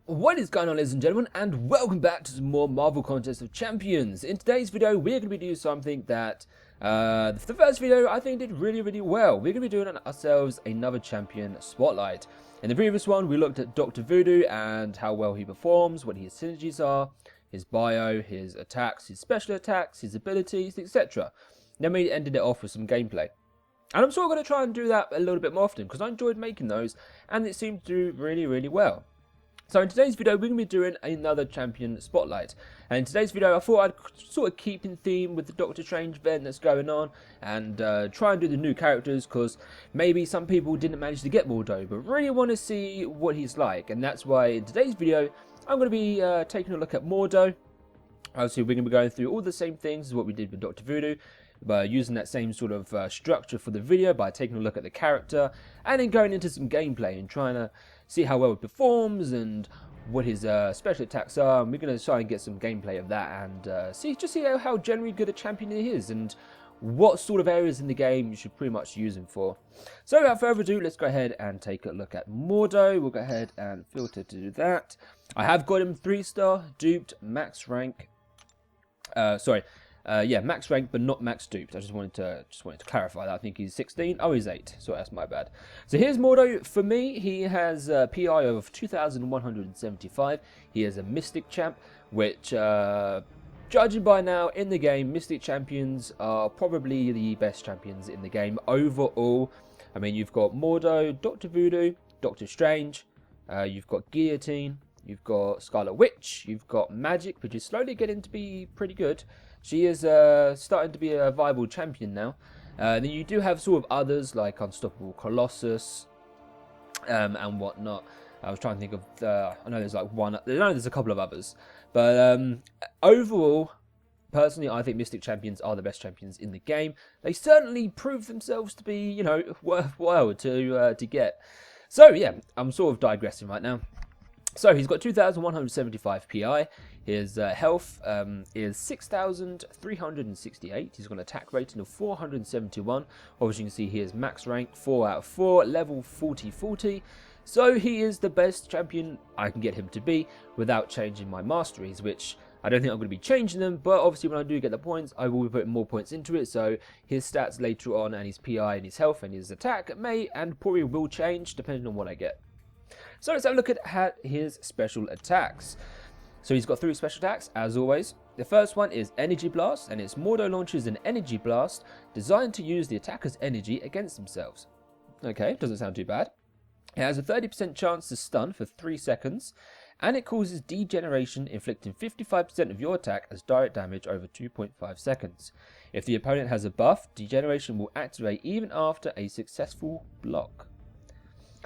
What is going on, ladies and gentlemen, and welcome back to some more Marvel Contest of Champions. In today's video, we're going to be doing something that, the first video I think did really well. We're going to be doing ourselves another champion spotlight. In the previous one, we looked at Dr. Voodoo and how well he performs, what his synergies are, his bio, his attacks, his special attacks, his abilities, etc. Then we ended it off with some gameplay. And I'm sort of going to try and do that a little bit more often, because I enjoyed making those, and it seemed to do really well. So in today's video, we're going to be doing another champion spotlight. And in today's video, I thought I'd sort of keep in theme with the Doctor Strange event that's going on. And try and do the new characters, because maybe some people didn't manage to get Mordo, but really want to see what he's like. And that's why in today's video, I'm going to be taking a look at Mordo. Obviously, we're going to be going through all the same things as what we did with Dr. Voodoo, by using that same sort of structure for the video, by taking a look at the character, and then going into some gameplay and trying to see how well it performs and what his special attacks are. And we're going to try and get some gameplay of that and see how generally good a champion he is and what sort of areas in the game you should pretty much use him for. So without further ado, let's go ahead and take a look at Mordo. We'll go ahead and filter to do that. I have got him 3-star, duped, max rank. Max rank, but not max duped. I just wanted to clarify that. I think he's 16. Oh, he's 8. So that's my bad. So here's Mordo. For me, he has a PI of 2,175. He is a Mystic champ, which, judging by now in the game, Mystic champions are probably the best champions in the game overall. I mean, you've got Mordo, Dr. Voodoo, Doctor Strange. You've got Guillotine. You've got Scarlet Witch. You've got Magic, which is slowly getting to be pretty good. She is starting to be a viable champion now. Then you do have sort of others like Unstoppable Colossus and whatnot. I was trying to think of, I know there's like one, I know there's a couple of others. But overall, personally, I think Mystic champions are the best champions in the game. They certainly prove themselves to be, you know, worthwhile to get. So yeah, I'm sort of digressing right now. So he's got 2,175 PI. His health is 6,368. He's got an attack rating of 471. Obviously, you can see he is max rank 4 out of 4, level 40. So he is the best champion I can get him to be without changing my masteries, which I don't think I'm going to be changing them. But obviously, when I do get the points, I will be putting more points into it. So his stats later on, and his PI, and his health, and his attack may and probably will change depending on what I get. So let's have a look at his special attacks. So he's got 3 special attacks, as always. The first one is Energy Blast, and it's Mordo launches an Energy Blast designed to use the attacker's energy against themselves. Okay, doesn't sound too bad. It has a 30% chance to stun for 3 seconds, and it causes degeneration, inflicting 55% of your attack as direct damage over 2.5 seconds. If the opponent has a buff, degeneration will activate even after a successful block.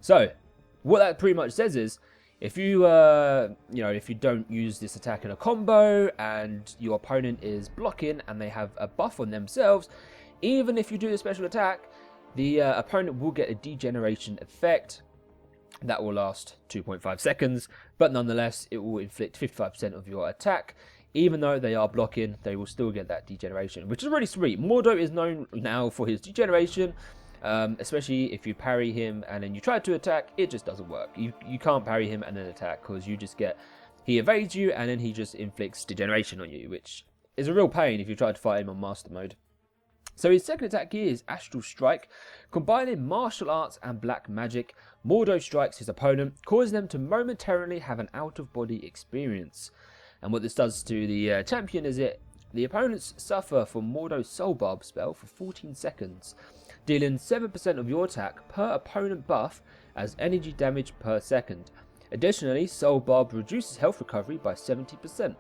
So what that pretty much says is, if you, if you don't use this attack in a combo and your opponent is blocking and they have a buff on themselves, even if you do the special attack, the opponent will get a degeneration effect that will last 2.5 seconds, but nonetheless, it will inflict 55% of your attack. Even though they are blocking, they will still get that degeneration, which is really sweet. Mordo is known now for his degeneration. Especially if you parry him and then you try to attack, it just doesn't work. You can't parry him and then attack, because you just get, he evades you and then he just inflicts degeneration on you, which is a real pain if you try to fight him on master mode. So his second attack here is Astral Strike. Combining martial arts and black magic, Mordo strikes his opponent, causing them to momentarily have an out-of-body experience. And what this does to the champion is the opponents suffer from Mordo's Soul Barb spell for 14 seconds, dealing 7% of your attack per opponent buff as energy damage per second. Additionally, Soul Barb reduces health recovery by 70%.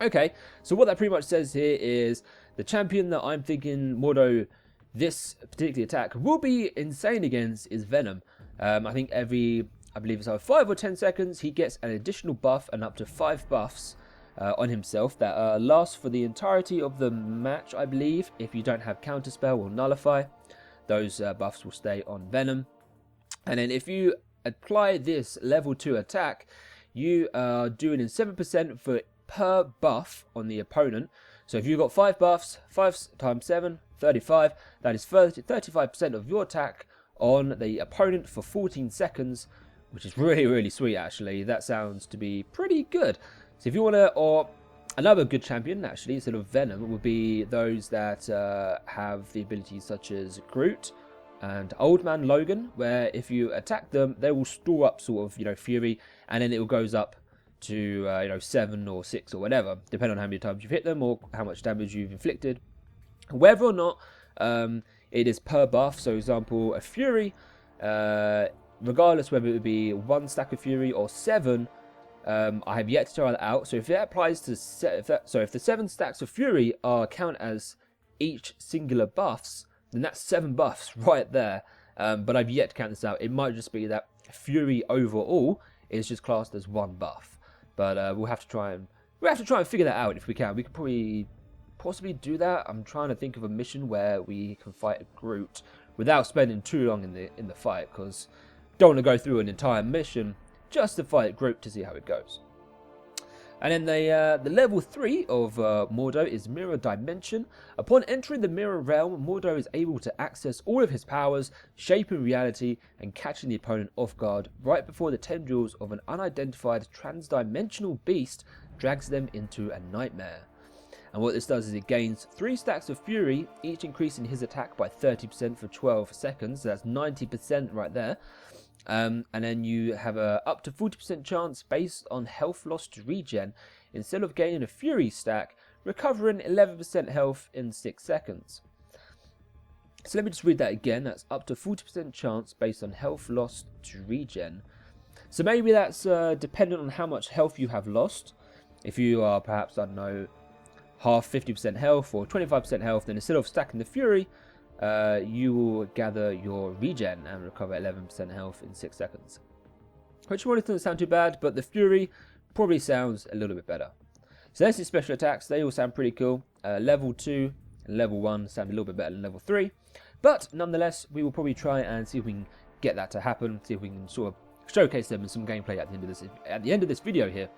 Okay, so what that pretty much says here is the champion that I'm thinking Mordo, this particular attack, will be insane against is Venom. I think I believe it's over 5 or 10 seconds, he gets an additional buff and up to 5 buffs on himself that lasts for the entirety of the match, I believe. If you don't have Counterspell or Nullify, those buffs will stay on Venom. And then if you apply this level 2 attack, you are doing 7% for per buff on the opponent. So if you've got 5 buffs, 5 times 7, 35, that is 35% of your attack on the opponent for 14 seconds, which is really, really sweet, actually. That sounds to be pretty good. So if you want to, or another good champion, actually, instead of Venom, would be those that have the abilities such as Groot and Old Man Logan, where if you attack them, they will store up sort of, Fury, and then it goes up to, 7 or 6 or whatever, depending on how many times you've hit them or how much damage you've inflicted. Whether or not it is per buff, so for example, a Fury, regardless whether it would be 1 stack of Fury or 7, I have yet to try that out. So if that applies to if the 7 stacks of Fury are count as each singular buffs, then that's 7 buffs right there. But I've yet to count this out. It might just be that Fury overall is just classed as 1 buff. But we'll have to try and figure that out if we can. We could probably possibly do that. I'm trying to think of a mission where we can fight a Groot without spending too long in the fight, because don't want to go through an entire mission just to fight Groot to see how it goes. And then the level 3 of Mordo is Mirror Dimension. Upon entering the Mirror Realm, Mordo is able to access all of his powers, shaping reality and catching the opponent off guard right before the tendrils of an unidentified transdimensional beast drags them into a nightmare. And what this does is it gains 3 stacks of Fury, each increasing his attack by 30% for 12 seconds. So that's 90% right there. And then you have a up to 40% chance based on health lost to regen. Instead of gaining a Fury stack, recovering 11% health in 6 seconds. So let me just read that again. That's up to 40% chance based on health lost to regen. So maybe that's dependent on how much health you have lost. If you are perhaps, I don't know, half 50% health or 25% health, then instead of stacking the Fury, you will gather your regen and recover 11% health in 6 seconds. Which one doesn't sound too bad, but the Fury probably sounds a little bit better. So there's his special attacks. They all sound pretty cool. Level 2 and level 1 sound a little bit better than level 3. But nonetheless, we will probably try and see if we can get that to happen. See if we can sort of showcase them in some gameplay at the end of this video here.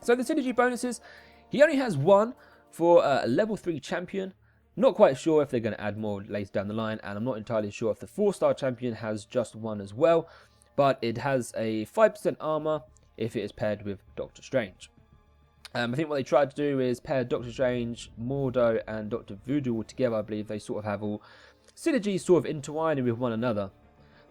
So the synergy bonuses, he only has 1 for a level 3 champion. Not quite sure if they're going to add more later down the line, and I'm not entirely sure if the 4-star champion has just 1 as well, but it has a 5% armor if it is paired with Doctor Strange. I think what they tried to do is pair Doctor Strange, Mordo, and Dr. Voodoo all together. I believe they sort of have all synergies sort of intertwining with one another.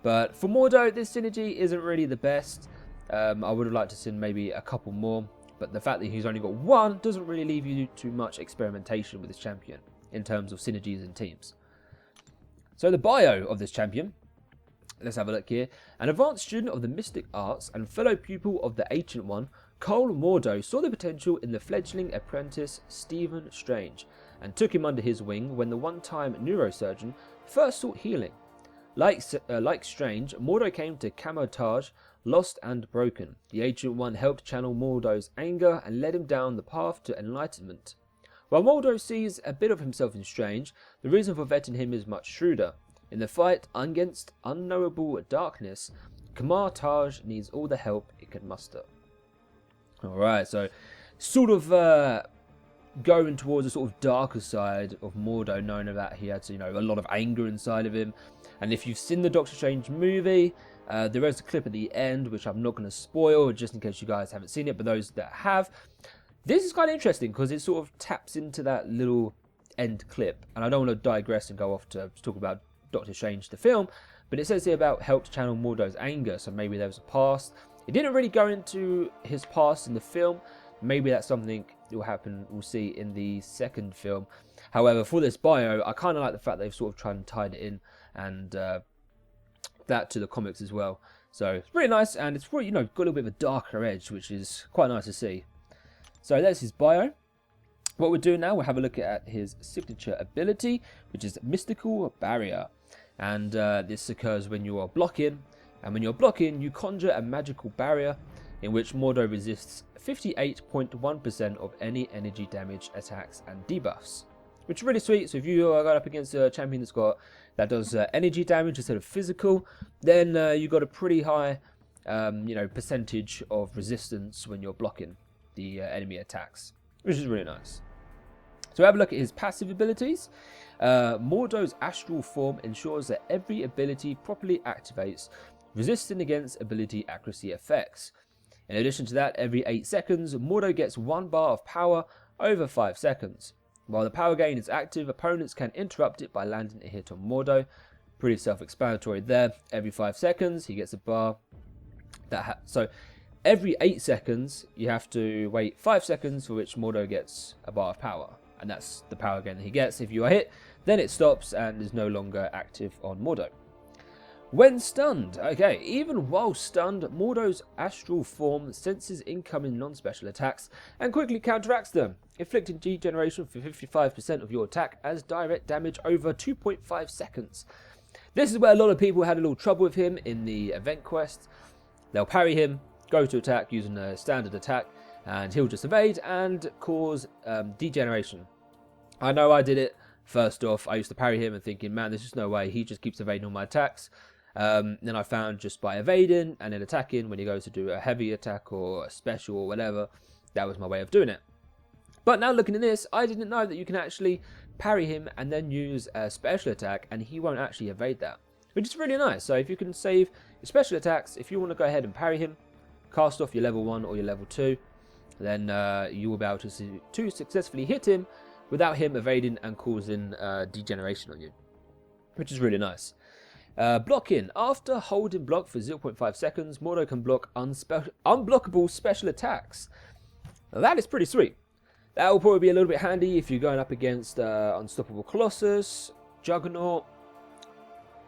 But for Mordo, this synergy isn't really the best. I would have liked to see maybe a couple more, but the fact that he's only got 1 doesn't really leave you too much experimentation with this champion in terms of synergies and teams. So the bio of this champion, let's have a look here. An advanced student of the mystic arts and fellow pupil of the Ancient One, Cole Mordo saw the potential in the fledgling apprentice Stephen Strange and took him under his wing when the one-time neurosurgeon first sought healing. Like Strange, Mordo came to Camotage lost and broken. The Ancient One helped channel Mordo's anger and led him down the path to enlightenment. While Mordo sees a bit of himself in Strange, the reason for vetting him is much shrewder. In the fight against unknowable darkness, Camotage needs all the help it can muster. Alright, so sort of going towards a sort of darker side of Mordo, knowing that he had, a lot of anger inside of him. And if you've seen the Doctor Strange movie, there is a clip at the end, which I'm not going to spoil, just in case you guys haven't seen it, but those that have, this is kind of interesting because it sort of taps into that little end clip. And I don't want to digress and go off to talk about Doctor Strange the film, but it says here about helped channel Mordo's anger, so maybe there was a past. It didn't really go into his past in the film. Maybe that's something that will happen, we'll see in the second film. However, for this bio, I kind of like the fact they've sort of tried and tied it in, and that to the comics as well. So it's really nice, and it's really, got a little bit of a darker edge, which is quite nice to see. So that's his bio. What we'll do now, we'll have a look at his signature ability, which is Mystical Barrier. And this occurs when you are blocking. And when you're blocking, you conjure a magical barrier in which Mordo resists 58.1% of any energy damage, attacks, and debuffs. Which is really sweet. So if you are going up against a champion that does energy damage instead of physical, then you've got a pretty high percentage of resistance when you're blocking the enemy attacks, which is really nice. So have a look at his passive abilities. Mordo's astral form ensures that every ability properly activates resisting against ability accuracy effects. In addition to that, every 8 seconds, Mordo gets 1 bar of power over 5 seconds. While the power gain is active, opponents can interrupt it by landing a hit on Mordo. Pretty self-explanatory there. Every 5 seconds, he gets a bar. So every 8 seconds, you have to wait 5 seconds for which Mordo gets a bar of power. And that's the power gain that he gets. If you are hit, then it stops and is no longer active on Mordo. When stunned, okay, even while stunned, Mordo's astral form senses incoming non-special attacks and quickly counteracts them, inflicting degeneration for 55% of your attack as direct damage over 2.5 seconds. This is where a lot of people had a little trouble with him in the event quest. They'll parry him, go to attack using a standard attack, and he'll just evade and cause degeneration. I know I did it. First off, I used to parry him and thinking, man, there's just no way, he just keeps evading all my attacks. Then I found just by evading and then attacking, when he goes to do a heavy attack or a special or whatever, that was my way of doing it. But now looking at this, I didn't know that you can actually parry him and then use a special attack and he won't actually evade that, which is really nice. So if you can save your special attacks, if you want to go ahead and parry him, cast off your level 1 or your level 2, then you will be able to successfully hit him without him evading and causing degeneration on you, which is really nice. Blocking. After holding block for 0.5 seconds, Mordo can block unblockable special attacks. Now that is pretty sweet. That will probably be a little bit handy if you're going up against Unstoppable Colossus, Juggernaut.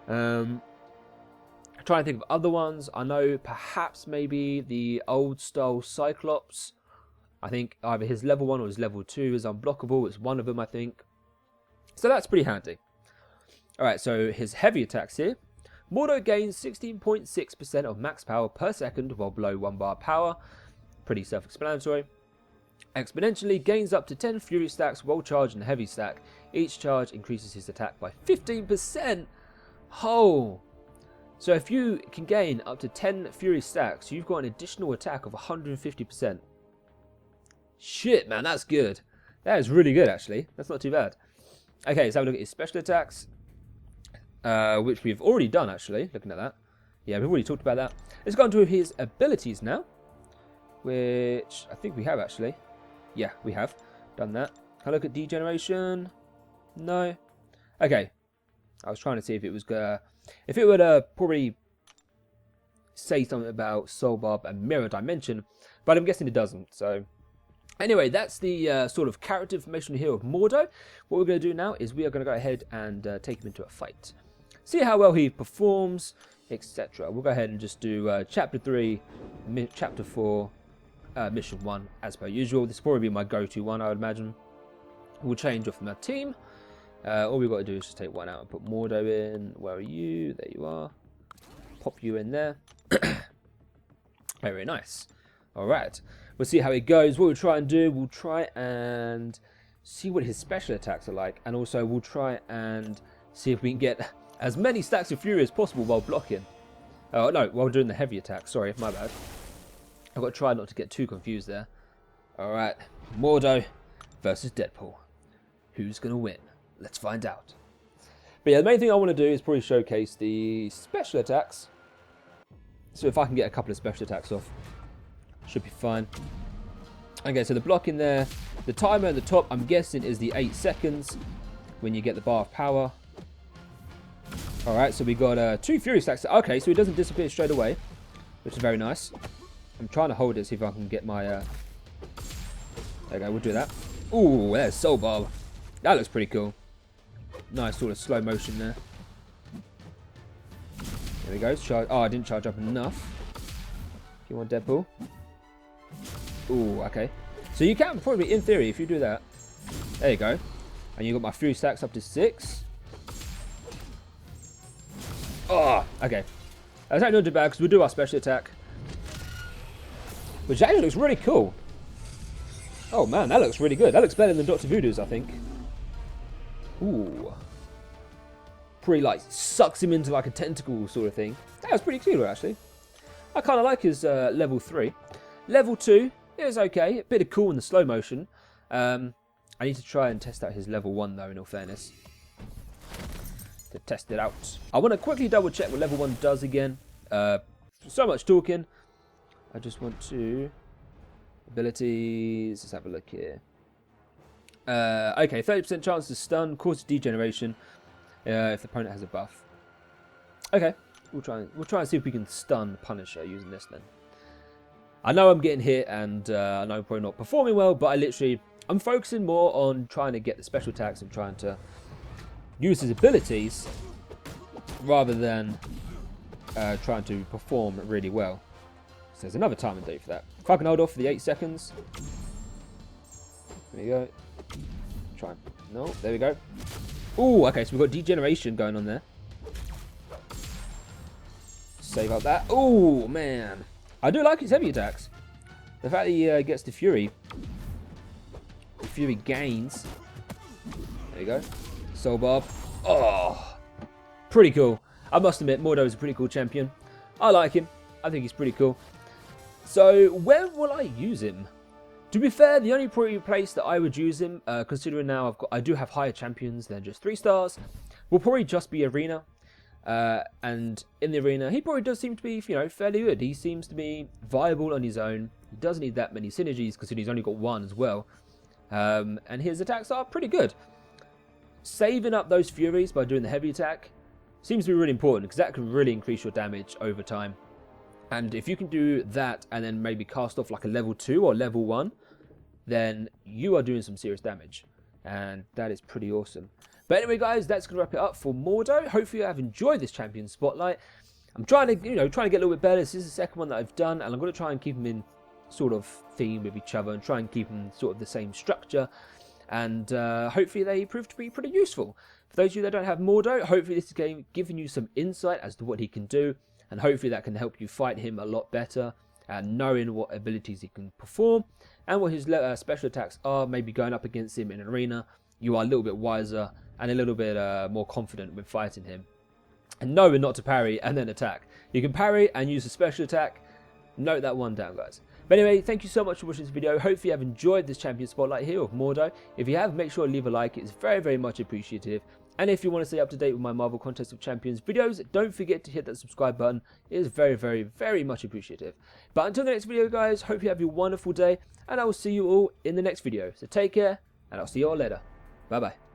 I'm trying to think of other ones. I know perhaps maybe the old style Cyclops. I think either his level 1 or his level 2 is unblockable. It's one of them, I think. So that's pretty handy. Alright, so his heavy attacks here. Mordo gains 16.6% of max power per second while below 1 bar power. Pretty self-explanatory. Exponentially gains up to 10 fury stacks while charging a heavy stack. Each charge increases his attack by 15%. Oh! So if you can gain up to 10 fury stacks, you've got an additional attack of 150%. Shit, man, that's good. That is really good, actually. That's not too bad. Okay, let's have a look at his special attacks. Which we've already done, actually, looking at that. Yeah, we've already talked about that. Let's go on to his abilities now, which I think we have, actually. Yeah, we have done that. Can I look at degeneration? No. Okay. I was trying to see if it was if it would probably say something about Soul Barb and Mirror Dimension, but I'm guessing it doesn't. So anyway, that's the sort of character information here of Mordo. What we're going to do now is we are going to go ahead and take him into a fight. See how well he performs, etc. We'll go ahead and just do Chapter 3, Chapter 4, Mission 1, as per usual. This will probably be my go-to one, I would imagine. We'll change off my team. All we've got to do is just take one out and put Mordo in. Where are you? There you are. Pop you in there. Very nice. Alright. We'll see how it goes. What we'll try and do, we'll try and see what his special attacks are like. And also we'll try and see if we can get as many stacks of fury as possible while blocking. Oh, no, while doing the heavy attack. Sorry, my bad. I've got to try not to get too confused there. Alright. Mordo versus Deadpool. Who's going to win? Let's find out. But yeah, the main thing I want to do is probably showcase the special attacks. So if I can get a couple of special attacks off, should be fine. Okay, so the block in there, the timer at the top, I'm guessing is the 8 seconds when you get the bar of power. Alright, so we got 2 fury stacks. Okay, so it doesn't disappear straight away, which is very nice. I'm trying to hold it, see if I can get my... There we go, we'll do that. Ooh, there's Soul Barb. That looks pretty cool. Nice sort of slow motion there. There we go. Charge. Oh, I didn't charge up enough. You want Deadpool? Ooh, okay. So you can probably, in theory, if you do that. There you go. And you got my fury stacks up to 6. Oh, okay. That's actually not too bad because we'll do our special attack. Which actually looks really cool. Oh man, that looks really good. That looks better than Dr. Voodoo's, I think. Ooh. Pretty like sucks him into like a tentacle sort of thing. That was pretty cool actually. I kind of like his level 3. Level 2 is okay. A bit of cool in the slow motion. I need to try and test out his level 1 though, in all fairness. To test it out. I want to quickly double check what level 1 does again. So much talking. I just want to... Abilities, let's have a look here. Okay, 30% chance to stun, causes degeneration if the opponent has a buff. Okay, we'll try and see if we can stun Punisher using this then. I know I'm getting hit and I know I'm probably not performing well, but I'm focusing more on trying to get the special attacks and trying to use his abilities rather than trying to perform really well. So there's another timing date for that. If I can hold off for the 8 seconds. There we go. Try. No, there we go. Ooh, okay, so we've got degeneration going on there. Save up that. Ooh, man. I do like his heavy attacks. The fact that he gets the Fury. The Fury gains. There you go. Soul Barb. Oh, pretty cool. I must admit, Mordo is a pretty cool champion. I like him. I think he's pretty cool. So, where will I use him? To be fair, the only probably place that I would use him, considering now I do have higher champions than just 3 stars, will probably just be Arena. And in the Arena, he probably does seem to be, fairly good. He seems to be viable on his own. He doesn't need that many synergies, considering he's only got 1 as well. And his attacks are pretty good. Saving up those Furies by doing the heavy attack seems to be really important, because that can really increase your damage over time. And if you can do that and then maybe cast off like a level 2 or level 1, then you are doing some serious damage. And that is pretty awesome. But anyway, guys, that's going to wrap it up for Mordo. Hopefully you have enjoyed this champion spotlight. I'm trying to, get a little bit better. This is the second one that I've done, and I'm going to try and keep them in sort of theme with each other and try and keep them sort of the same structure. And hopefully they prove to be pretty useful. For those of you that don't have Mordo, hopefully this game giving you some insight as to what he can do. And hopefully that can help you fight him a lot better, and knowing what abilities he can perform and what his special attacks are. Maybe going up against him in an arena, you are a little bit wiser and a little bit more confident when fighting him. And knowing not to parry and then attack. You can parry and use a special attack. Note that one down, guys. But anyway, thank you so much for watching this video. Hopefully you have enjoyed this champion spotlight here of Mordo. If you have, make sure to leave a like. It's very, very much appreciative. And if you want to stay up to date with my Marvel Contest of Champions videos, don't forget to hit that subscribe button. It is very, very, very much appreciative. But until the next video, guys, hope you have a wonderful day, and I will see you all in the next video. So take care, and I'll see you all later. Bye-bye.